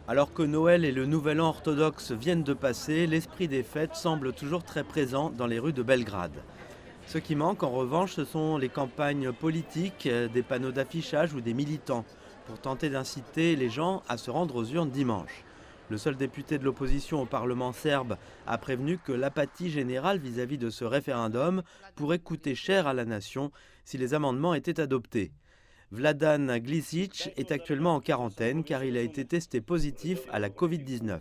Alors que Noël et le Nouvel An orthodoxe viennent de passer, l'esprit des fêtes semble toujours très présent dans les rues de Belgrade. Ce qui manque en revanche, ce sont les campagnes politiques, des panneaux d'affichage ou des militants, pour tenter d'inciter les gens à se rendre aux urnes dimanche. Le seul député de l'opposition au Parlement serbe a prévenu que l'apathie générale vis-à-vis de ce référendum pourrait coûter cher à la nation si les amendements étaient adoptés. Vladan Glisic est actuellement en quarantaine car il a été testé positif à la Covid-19.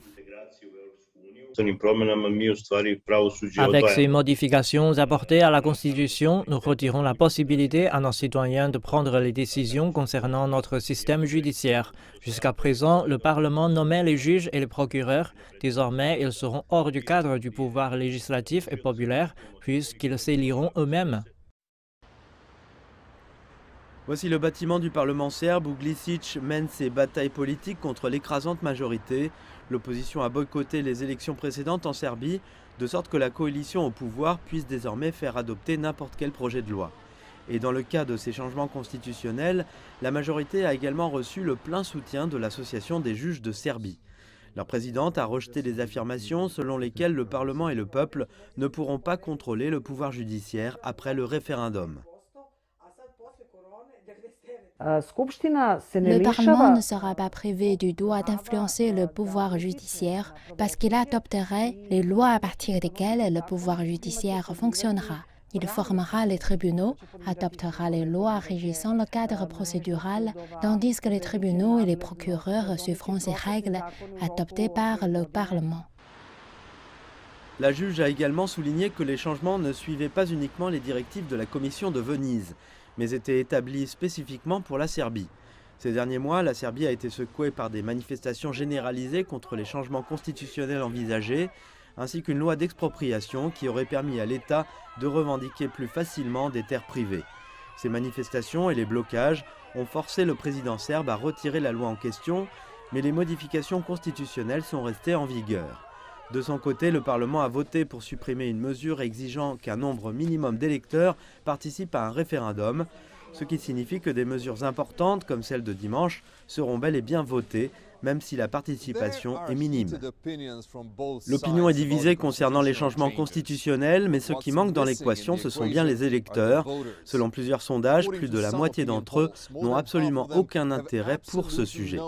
Avec ces modifications apportées à la Constitution, nous retirons la possibilité à nos citoyens de prendre les décisions concernant notre système judiciaire. Jusqu'à présent, le Parlement nommait les juges et les procureurs. Désormais, ils seront hors du cadre du pouvoir législatif et populaire, puisqu'ils s'éliront eux-mêmes. Voici le bâtiment du Parlement serbe où Glisic mène ses batailles politiques contre l'écrasante majorité. L'opposition a boycotté les élections précédentes en Serbie, de sorte que la coalition au pouvoir puisse désormais faire adopter n'importe quel projet de loi. Et dans le cas de ces changements constitutionnels, la majorité a également reçu le plein soutien de l'Association des juges de Serbie. Leur présidente a rejeté les affirmations selon lesquelles le Parlement et le peuple ne pourront pas contrôler le pouvoir judiciaire après le référendum. Le Parlement ne sera pas privé du droit d'influencer le pouvoir judiciaire parce qu'il adopterait les lois à partir desquelles le pouvoir judiciaire fonctionnera. Il formera les tribunaux, adoptera les lois régissant le cadre procédural, tandis que les tribunaux et les procureurs suivront ces règles adoptées par le Parlement. La juge a également souligné que les changements ne suivaient pas uniquement les directives de la Commission de Venise, mais étaient établis spécifiquement pour la Serbie. Ces derniers mois, la Serbie a été secouée par des manifestations généralisées contre les changements constitutionnels envisagés, ainsi qu'une loi d'expropriation qui aurait permis à l'État de revendiquer plus facilement des terres privées. Ces manifestations et les blocages ont forcé le président serbe à retirer la loi en question, mais les modifications constitutionnelles sont restées en vigueur. De son côté, le Parlement a voté pour supprimer une mesure exigeant qu'un nombre minimum d'électeurs participe à un référendum, ce qui signifie que des mesures importantes, comme celle de dimanche, seront bel et bien votées, même si la participation est minime. L'opinion est divisée concernant les changements constitutionnels, mais ce qui manque dans l'équation, ce sont bien les électeurs. Selon plusieurs sondages, plus de la moitié d'entre eux n'ont absolument aucun intérêt pour ce sujet.